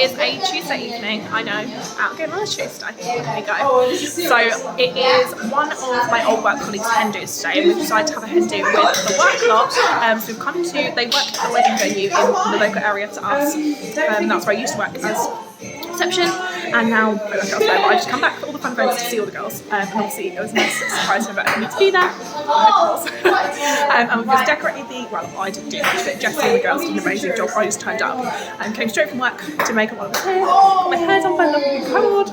is a Tuesday evening, I know, out getting on a Tuesday, there you go. So it is one of my old work colleagues' hen do's today, and we've decided to have a hen do with the work lot. So we've come to, they work at a wedding venue in the local area to us, that's where I used to work as reception, and now I work elsewhere, but I just come back for all the fun events to see all the girls, and obviously it was a nice surprise event for me to be there, and we've just decorated well, I didn't do much of it, Jessie and the girls did an amazing job. I just turned up and came straight from work to make up my hair, got my hair done by a lovely card,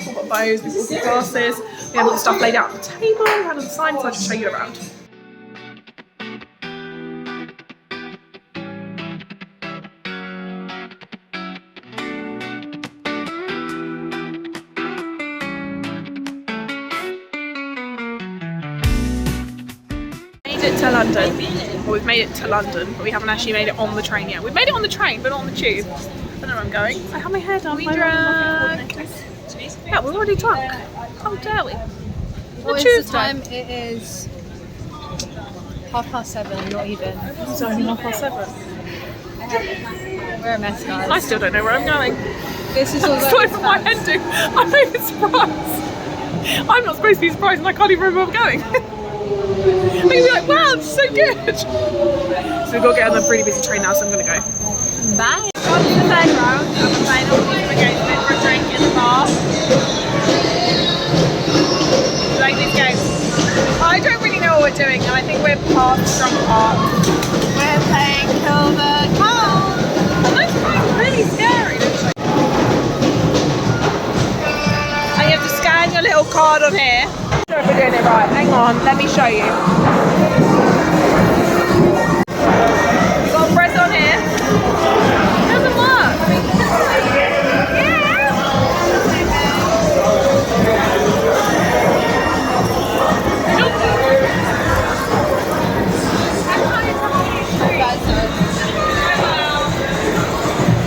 we've got bows, we've got the glasses, we have all the stuff laid out on the table, we had all the signs, so I'll just show you around. To London. Well, we've made it to London, but we haven't actually made it on the train yet. We've made it on the train, but not on the tube. I don't know where I'm going. I have my hair done. We drunk. Yeah, we're already drunk. How dare we? What is the time? It is 7:30, not even. It's only 7:30. We're a mess, guys. I still don't know where I'm going. This is all sorry for my hen do. I'm not even surprised. I'm not supposed to be surprised and I can't even remember where I'm going. I'm gonna be like, wow, it's so good. So we've got to get on a really busy train now, so I'm gonna go. Bye. Gone to the fairground and we're playing all these games for a drink in the bar. Like these games. I don't really know what we're doing, and I think we're past drunk part. We're playing Kill the Cow. And those games are really scary, don't you? And you have to scan your little card on here. I'm not sure if we're doing it right. Hang on, let me show you. You've got to press on here. It doesn't work.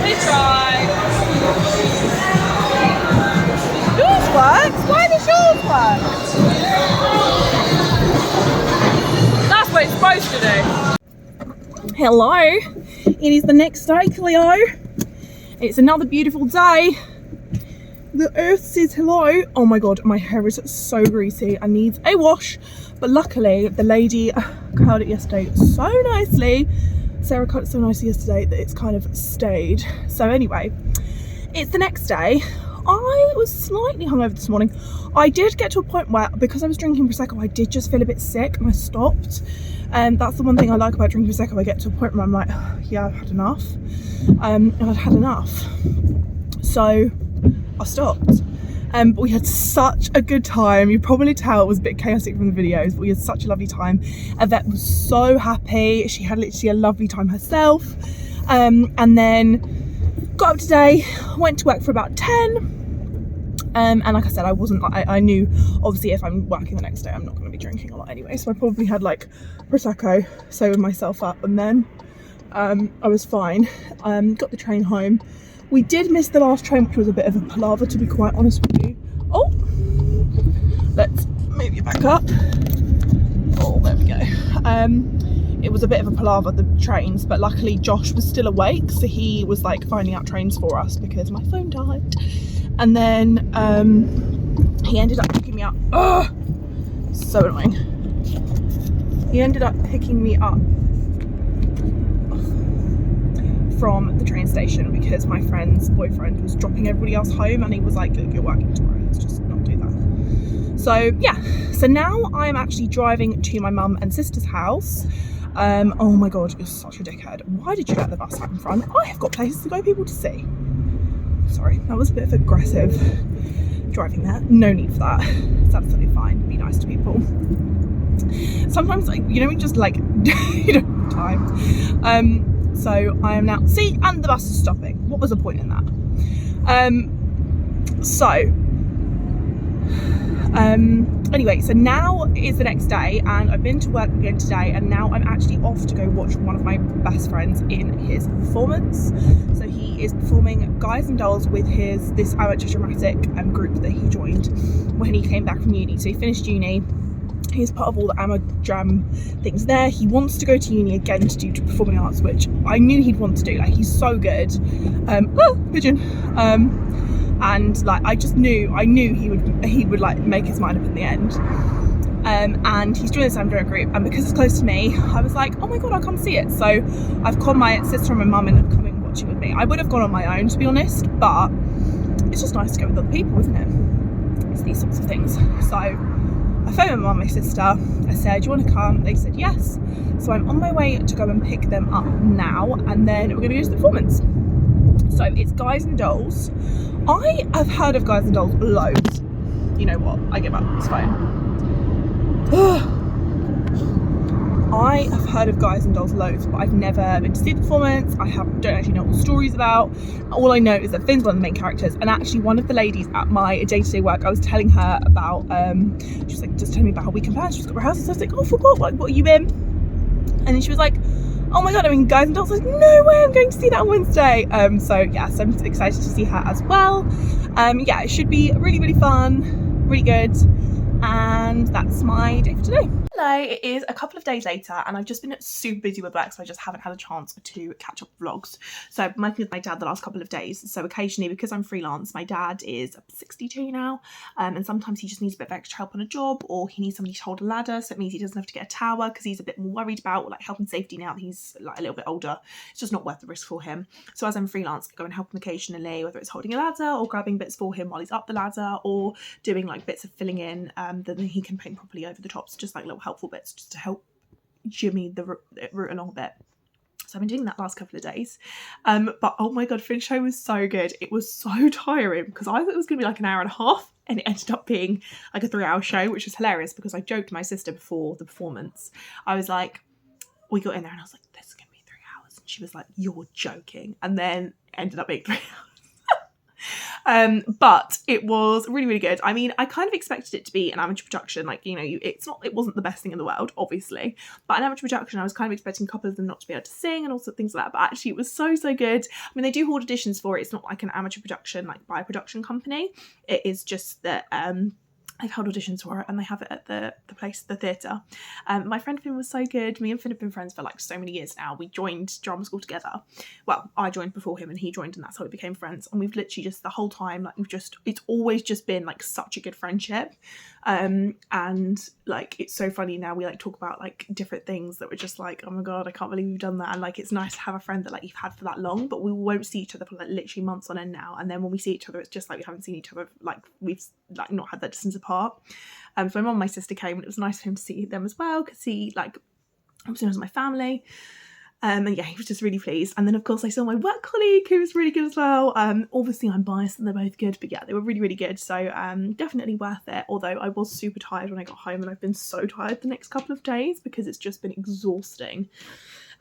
We tried. Yours works? Why does yours work? That's what it's supposed to do. Hello, it is the next day, Cleo. It's another beautiful day. The earth says hello. Oh my god, my hair is so greasy. I need a wash, but luckily the lady curled it yesterday so nicely. Sarah cut it so nicely yesterday that it's kind of stayed. So anyway, it's the next day. I was slightly hungover this morning. I did get to a point where, because I was drinking Prosecco, I did just feel a bit sick and I stopped. And that's the one thing I like about drinking Prosecco. I get to a point where I'm like, oh, yeah, I've had enough. And I'd had enough. So I stopped. But we had such a good time. You probably tell it was a bit chaotic from the videos, but we had such a lovely time. Yvette was so happy. She had literally a lovely time herself. And then got up today, went to work for about 10. And like I said, I knew obviously if I'm working the next day, I'm not going to be drinking a lot anyway. So I probably had like Prosecco, sobered myself up, and then I was fine. Got the train home. We did miss the last train, which was a bit of a palaver, to be quite honest with you. Oh, let's move you back up. Oh, there we go. It was a bit of a palaver, the trains, but luckily Josh was still awake, so he was like finding out trains for us because my phone died. And then he ended up picking me up. Oh, so annoying. He ended up picking me up from the train station because my friend's boyfriend was dropping everybody else home, and he was like, you're working tomorrow, let's just not do that. So yeah, so now I'm actually driving to my mum and sister's house. Oh my god, you're such a dickhead. Why did you let the bus out in front? I have got places to go, people to see. Sorry, that was a bit of aggressive driving there. No need for that. It's absolutely fine. Be nice to people. Sometimes, like, you know, we just like, you don't have time. So I am now, see, and the bus is stopping. What was the point in that? Anyway, so now is the next day, and I've been to work again today, and now I'm actually off to go watch one of my best friends in his performance. So he is performing Guys and Dolls with this amateur dramatic group that he joined when he came back from uni. So he finished uni, He's part of all the Ama Jam things there. He wants to go to uni again to do performing arts, which I knew he'd want to do. Like, he's so good. Pigeon. And like, I knew he would like make his mind up in the end. And he's joined the Samdura group, and because it's close to me, I was like, oh my god, I'll come see it. So I've called my sister and my mum and they're coming watching with me. I would have gone on my own, to be honest, but it's just nice to go with other people, isn't it? It's these sorts of things. So I phoned my mum and my sister. I said, do you want to come? They said yes. So I'm on my way to go and pick them up now, and then we're going to go to the performance. So it's Guys and Dolls. I have heard of Guys and Dolls loads. You know what? I give up. It's fine. I have heard of Guys and Dolls loads, but I've never been to see the performance. Don't actually know what the story's about. All I know is that Finn's one of the main characters, and actually one of the ladies at my day-to-day work, I was telling her about, she was like, just telling me about her weekend plans. She's got rehearsals. So I was like, oh, I forgot, like, what are you in? And then she was like, oh my god, I mean, Guys and Dolls. I was like, no way, I'm going to see that on Wednesday. So yes, I'm excited to see her as well. Yeah, it should be really, really fun, really good. And that's my day for today. Hello, it is a couple of days later and I've just been super busy with work, so I just haven't had a chance to catch up vlogs. So I've been working with my dad the last couple of days, so occasionally, because I'm freelance, my dad is 62 now, and sometimes he just needs a bit of extra help on a job, or he needs somebody to hold a ladder, so it means he doesn't have to get a tower because he's a bit more worried about like health and safety now that he's like a little bit older. It's just not worth the risk for him. So as I'm freelance, I go and help him occasionally, whether it's holding a ladder or grabbing bits for him while he's up the ladder, or doing like bits of filling in that he can paint properly over the tops, just like little helpful bits just to help jimmy the route along a bit. So I've been doing that last couple of days, but oh my god, Finn's show was so good. It was so tiring because I thought it was gonna be like an hour and a half, and it ended up being like a 3-hour show, which was hilarious because I joked to my sister before the performance. I was like, we got in there and I was like, this is gonna be 3 hours, and she was like, you're joking, and then it ended up being 3 hours. But it was really, really good. I mean, I kind of expected it to be an amateur production, like, you know, it wasn't the best thing in the world, obviously, but an amateur production, I was kind of expecting a couple of them not to be able to sing and all sorts of things like that, but actually it was so, so good. I mean, they do hold auditions for it. It's not like an amateur production, like by a production company. It is just that, I've held auditions for it and they have it at the theatre. My friend Finn was so good. Me and Finn have been friends for like so many years now. We joined drama school together. Well, I joined before him and he joined, and that's how we became friends. And we've literally just the whole time, like, it's always just been like such a good friendship. And like, it's so funny now, we like talk about like different things that we're just like, oh my god, I can't believe we've done that. And like, it's nice to have a friend that like you've had for that long, but we won't see each other for like literally months on end now. And then when we see each other, it's just like we haven't seen each other, like we've like not had that distance apart. So my mum and my sister came, and it was nice for him to see them as well, because he like obviously was my family. And yeah, he was just really pleased. And then of course I saw my work colleague, who was really good as well. Obviously I'm biased and they're both good, but yeah, they were really, really good. So definitely worth it. Although I was super tired when I got home, and I've been so tired the next couple of days because it's just been exhausting.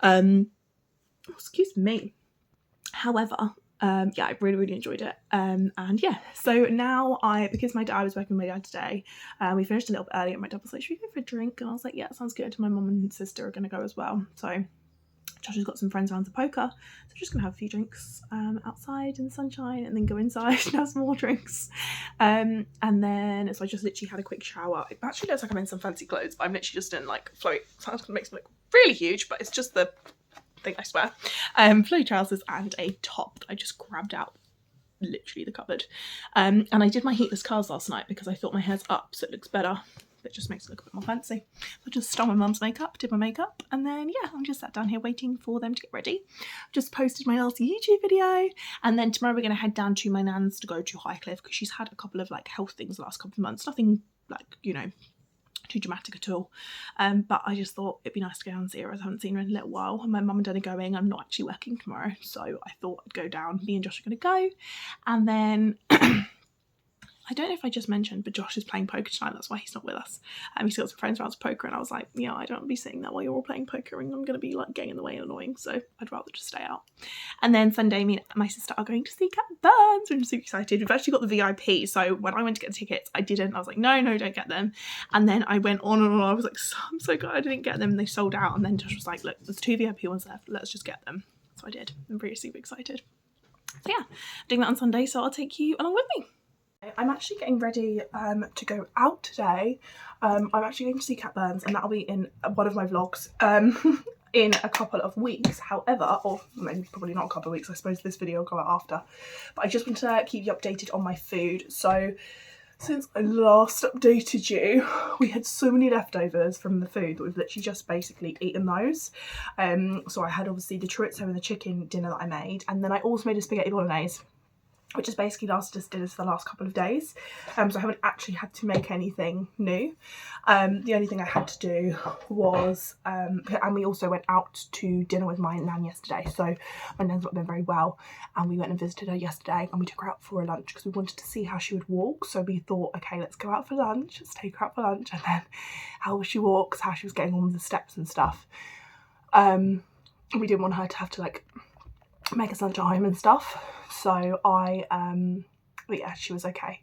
Excuse me. However, yeah, I really, really enjoyed it. And yeah, so now because I was working with my dad today, we finished a little bit early, and my dad was like, should we go for a drink? And I was like, yeah, sounds good. My mum and sister are going to go as well. So Josh has got some friends around to poker, so we're just gonna have a few drinks outside in the sunshine, and then go inside and have some more drinks. And then, so I just literally had a quick shower. It actually looks like I'm in some fancy clothes, but I'm literally just in like flowy, sounds gonna make me look really huge, but it's just the thing, I swear. Flowy trousers and a top that I just grabbed out literally the cupboard. And I did my heatless curls last night because I thought my hair's up, so it looks better. It just makes it look a bit more fancy. So I just stole my mum's makeup, did my makeup, and then yeah, I'm just sat down here waiting for them to get ready. I've just posted my last YouTube video, and then tomorrow we're going to head down to my nan's to go to Highcliffe, because she's had a couple of like health things the last couple of months. Nothing like, you know, too dramatic at all, but I just thought it'd be nice to go down and see her, as I haven't seen her in a little while. And my mum and dad are going. I'm not actually working tomorrow, so I thought I'd go down. Me and Josh are going to go, and then I don't know if I just mentioned, but Josh is playing poker tonight. That's why he's not with us. He's got some friends around to poker, and I was like, yeah, I don't want to be sitting there while you're all playing poker, and I'm going to be like getting in the way and annoying, so I'd rather just stay out. And then Sunday, me and my sister are going to see Cat Burns, which I'm super excited. We've actually got the VIP, so when I went to get the tickets, I was like, no, don't get them. And then I went on and on. I was like, I'm so glad I didn't get them, and they sold out. And then Josh was like, look, there's 2 VIP ones left, let's just get them. So I did. I'm really super excited. So yeah, I'm doing that on Sunday, so I'll take you along with me. I'm actually getting ready to go out today. I'm actually going to see Cat Burns, and that'll be in one of my vlogs in a couple of weeks. However, or maybe probably not a couple of weeks, I suppose this video will go out after. But I just want to keep you updated on my food. So since I last updated you, we had so many leftovers from the food that we've literally just basically eaten those. So I had obviously the chorizo and the chicken dinner that I made, and then I also made a spaghetti bolognese, which has basically lasted us dinners for the last couple of days. So I haven't actually had to make anything new. The only thing I had to do was, and we also went out to dinner with my nan yesterday. So my nan's not been very well, and we went and visited her yesterday, and we took her out for a lunch because we wanted to see how she would walk. So we thought, okay, let's go out for lunch, let's take her out for lunch, and then how she walks, how she was getting on with the steps and stuff. We didn't want her to have to like make us lunch at home and stuff. So but yeah, she was okay,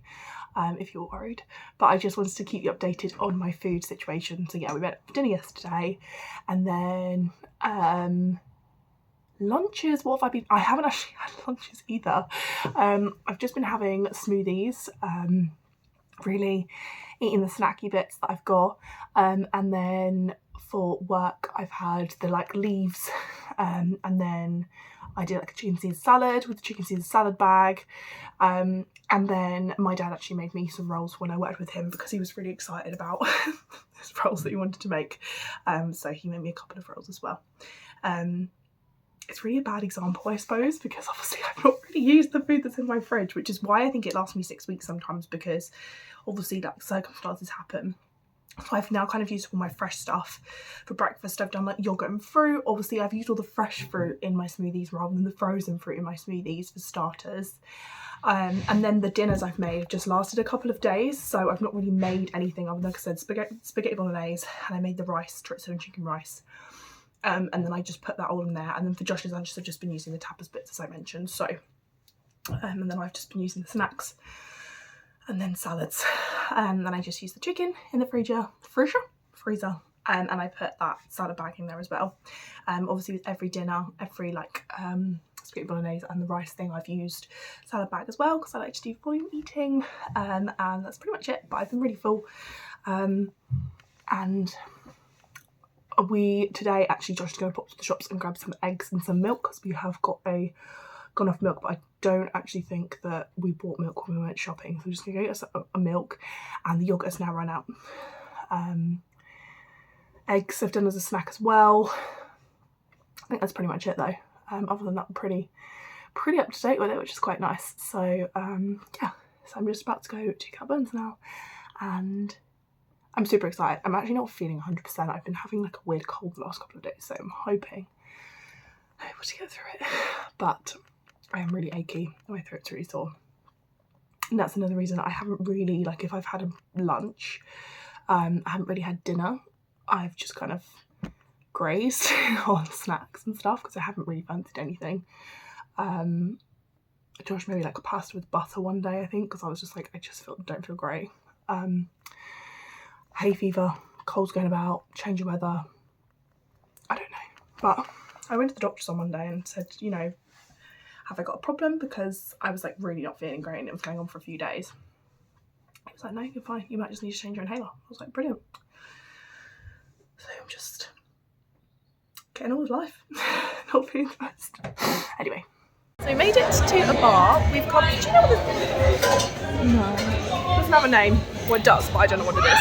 if you're worried. But I just wanted to keep you updated on my food situation. So yeah, we went for dinner yesterday, and then lunches. What have I been? I haven't actually had lunches either. I've just been having smoothies, really eating the snacky bits that I've got, and then for work I've had the like leaves, and then I did like a chicken Caesar salad with the chicken Caesar salad bag, and then my dad actually made me some rolls when I worked with him because he was really excited about his rolls that he wanted to make, so he made me a couple of rolls as well. It's really a bad example, I suppose, because obviously I've not really used the food that's in my fridge, which is why I think it lasts me 6 weeks sometimes, because obviously like circumstances happen. So I've now kind of used all my fresh stuff. For breakfast I've done like yogurt and fruit. Obviously I've used all the fresh fruit in my smoothies rather than the frozen fruit in my smoothies for starters. And then the dinners I've made have just lasted a couple of days, so I've not really made anything other than, like I said, spaghetti bolognese, and I made the rice, chorizo and chicken rice. And then I just put that all in there, and then for Josh's lunches I've just been using the tapas bits as I mentioned. So and then I've just been using the snacks and then salads. Then I just use the chicken in the freezer, and I put that salad bag in there as well. Obviously with every dinner, every like spaghetti bolognese and the rice thing, I've used salad bag as well because I like to do volume eating, and that's pretty much it. But I've been really full, and we today actually Josh to go pop to the shops and grab some eggs and some milk because we have gone off milk, but I don't actually think that we bought milk when we went shopping, so we're just gonna go get us a milk, and the yogurt has now run out. Eggs I've done as a snack as well. I think that's pretty much it though. Other than that, I'm pretty up to date with it, which is quite nice. So yeah, so I'm just about to go to Cat Burns now, and I'm super excited. I'm actually not feeling 100%. I've been having like a weird cold the last couple of days, so I'm hoping I'm able to get through it. But I am really achy, my throat's really sore. And that's another reason I haven't really, like if I've had a lunch, I haven't really had dinner. I've just kind of grazed on snacks and stuff because I haven't really fancied anything. Josh maybe like a pasta with butter one day, I think, because I was just like, I just don't feel great. Hay fever, cold's going about, change of weather, I don't know. But I went to the doctors on Monday and said, you know, have I got a problem? Because I was like really not feeling great and it was going on for a few days. He was like, no, you're fine, you might just need to change your inhaler. I was like, brilliant. So I'm just getting on with life, not feeling the best. Anyway, so we made it to a bar. We've come, do you know what no, it doesn't have a name. Well, it does, but I don't know what it is.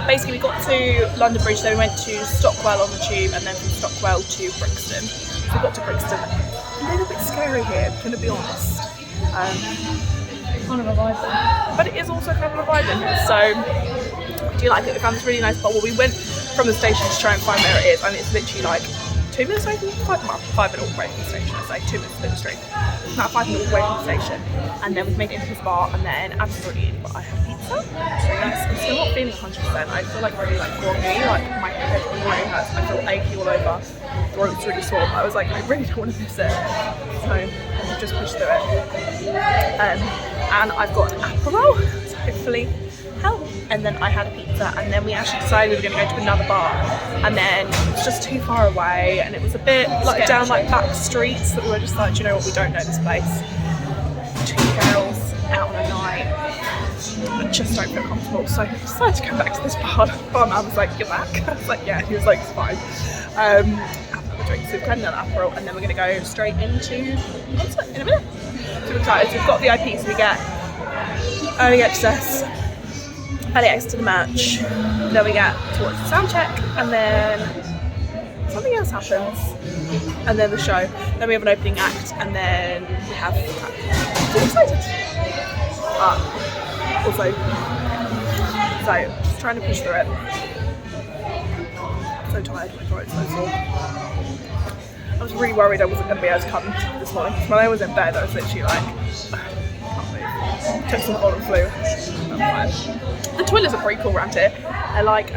Basically we got to London Bridge, then we went to Stockwell on the tube, and then from Stockwell to Brixton. So we got to Brixton. A little bit scary here, I'm gonna be honest. Kind of a vibe. But it is also kind of a vibe in here, so I do like it. We found this really nice bar. Well, we went from the station to try and find where it is, and it's literally like 2 minutes away from 5 minute walk away from the station. I say 2 minutes to the street. About 5 minutes away from the station, and then we've made it into this bar, and then I'm just already eating, but I have pizza. It's really nice. I'm still not feeling 100%. I feel like really like groggy, like my head really hurts. I feel achy all over. Throat's really sore. But I was like, I really don't want to miss it, so I've just pushed through it. And I've got an Aperol, so hopefully help. And then I had a pizza, and then we actually decided we were going to go to another bar, and then it was just too far away, and it was a bit like down like back streets that we were just like, do you know what, we don't know this place. 2 girls out on a night, I just don't feel comfortable, so I decided to go back to this bar. Barman was like, "You're back?" I was like, "Yeah." He was like, "It's fine." Have another drink, so we've had another Aperol, and then we're going to go straight into the concert in a minute. So excited. So we've got VIP, so we get early access to the match, then we get to watch the sound check, and then something else happens, and then the show, then we have an opening act, and then we have I'm excited, but also so just trying to push through it. I'm so tired, my throat's so sore. I was really worried I wasn't going to be able to come this morning. When I was in bed, I was literally like, can't move. Took some cold and flu. I'm fine. The toilets are pretty cool around here. They're like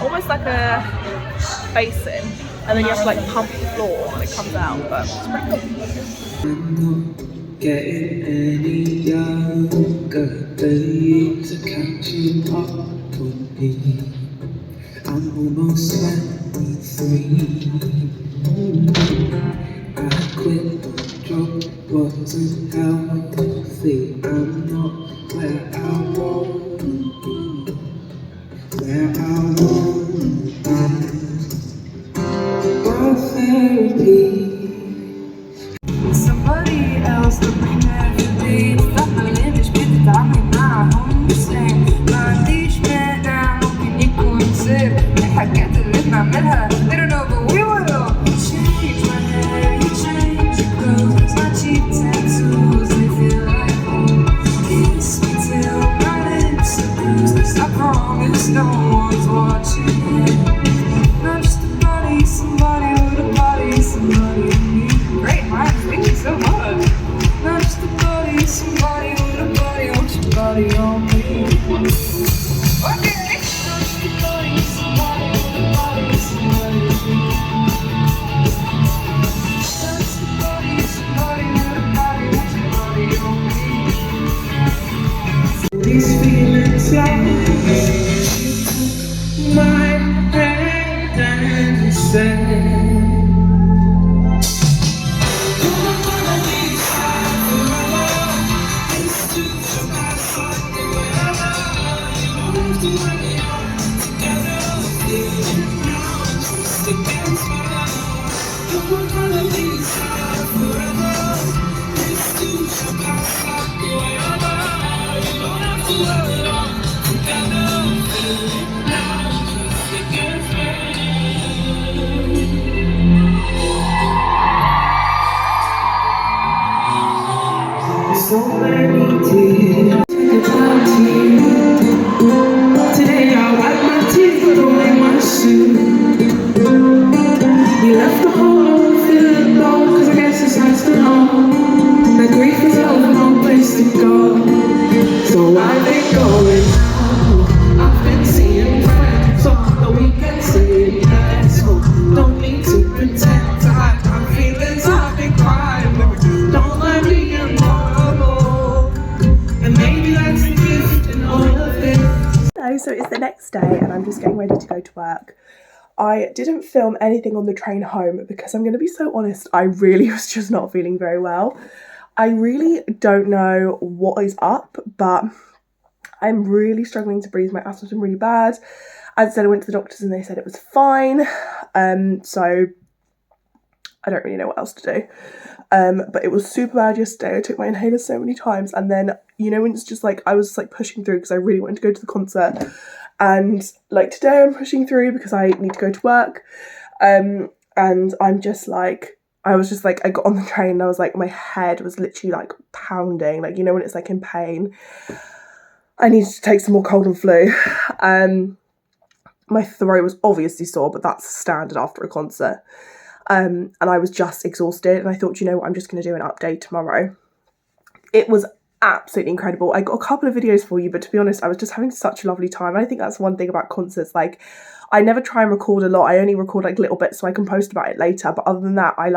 almost like a basin, and then you have to like pump the floor and it comes out, but it's pretty cool. I'm not getting any younger, the years are catching up on me. I'm almost 23. I quit the job, wasn't healthy. I'm not where I want to be. Where I want to be. Well, therapy. Somebody else looking at me. Stop the limits, بتتعامل معهم بسلام. ما عنديش مانع ممكن يكون سر الحاجات اللي بنعملها. They don't know but we will. Change my hair, you change your clothes. My cheap tattoos, they feel like home. Kiss me till my lips are bruised. I promise no one's watching. Not just a body, somebody with a body, somebody with me. Great minds, thank you so much. Not just a body, somebody with a body, want your body on me. Okay. Not just a body, somebody with a body, somebody with me. Not just a body, somebody with a body, want your body on me. These feelings like my hand and you said. So many tears, take a time to today I wipe my tears, put away my shoe. You left the whole room feeling low, cause I guess it's nice to know that grief is over, no place to go. So I've been going out, I've been seeing friends on the weekend, saying yes, oh, don't need to pretend to hide my feelings, I've been crying, don't let me get vulnerable, and maybe that's the gift in all of this. So it's the next day and I'm just getting ready to go to work. I didn't film anything on the train home because I'm going to be so honest, I really was just not feeling very well. I really don't know what is up, but I'm really struggling to breathe. My asthma's been really bad. As I said, I went to the doctors and they said it was fine. So I don't really know what else to do. But it was super bad yesterday. I took my inhaler so many times, and then, you know, when it's just like, I was just like pushing through because I really wanted to go to the concert, and like today I'm pushing through because I need to go to work, and I'm just like, I was just like, I got on the train and I was like, my head was literally like pounding, like, you know, when it's like in pain. I needed to take some more cold and flu. My throat was obviously sore, but that's standard after a concert. And I was just exhausted, and I thought, you know what, I'm just going to do an update tomorrow. It was absolutely incredible. I got a couple of videos for you, but to be honest, I was just having such a lovely time. And I think that's one thing about concerts, like, I never try and record a lot. I only record like little bits so I can post about it later. But other than that, I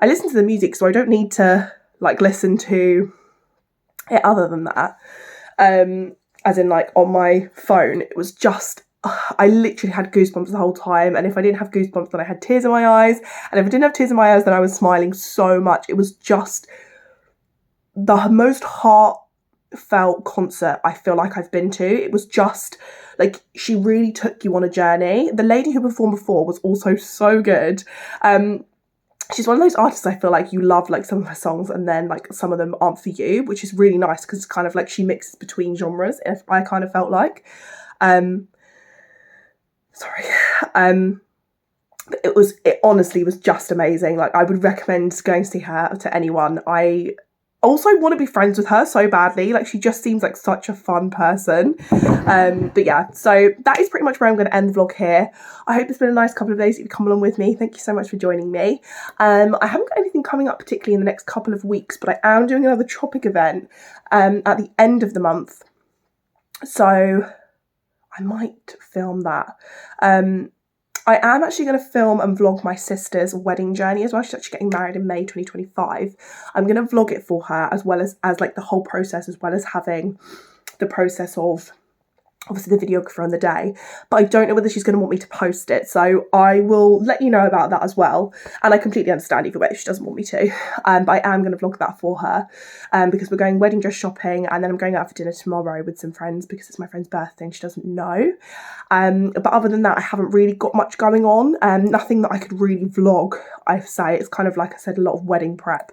listen to the music, so I don't need to like listen to it other than that. As in like on my phone, it was just, I literally had goosebumps the whole time. And if I didn't have goosebumps, then I had tears in my eyes. And if I didn't have tears in my eyes, then I was smiling so much. It was just the most heartfelt concert I feel like I've been to. It was just like, she really took you on a journey. The lady who performed before was also so good. She's one of those artists I feel like you love like some of her songs and then like some of them aren't for you, which is really nice because it's kind of like she mixes between genres, if I kind of felt like. It honestly was just amazing. Like, I would recommend going to see her to anyone. I also want to be friends with her so badly. Like, she just seems like such a fun person. But yeah, so that is pretty much where I'm going to end the vlog here. I hope it's been a nice couple of days that you've come along with me. Thank you so much for joining me. I haven't got anything coming up particularly in the next couple of weeks, but I am doing another Tropic event at the end of the month. So I might film that. I am actually going to film and vlog my sister's wedding journey as well. She's actually getting married in May 2025. I'm going to vlog it for her as well as like the whole process, as well as having the process of obviously the videographer on the day, but I don't know whether she's going to want me to post it, so I will let you know about that as well. And I completely understand either way if she doesn't want me to, but I am going to vlog that for her, because we're going wedding dress shopping, and then I'm going out for dinner tomorrow with some friends because it's my friend's birthday and she doesn't know. But other than that, I haven't really got much going on, nothing that I could really vlog. I say it's kind of, like I said, a lot of wedding prep,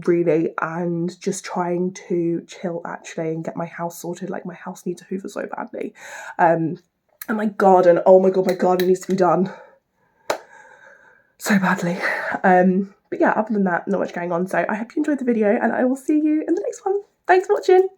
really, and just trying to chill actually and get my house sorted. Like, my house needs a hoover so badly, and my garden, oh my god, my garden needs to be done so badly. But yeah, other than that, not much going on. So I hope you enjoyed the video and I will see you in the next one. Thanks for watching.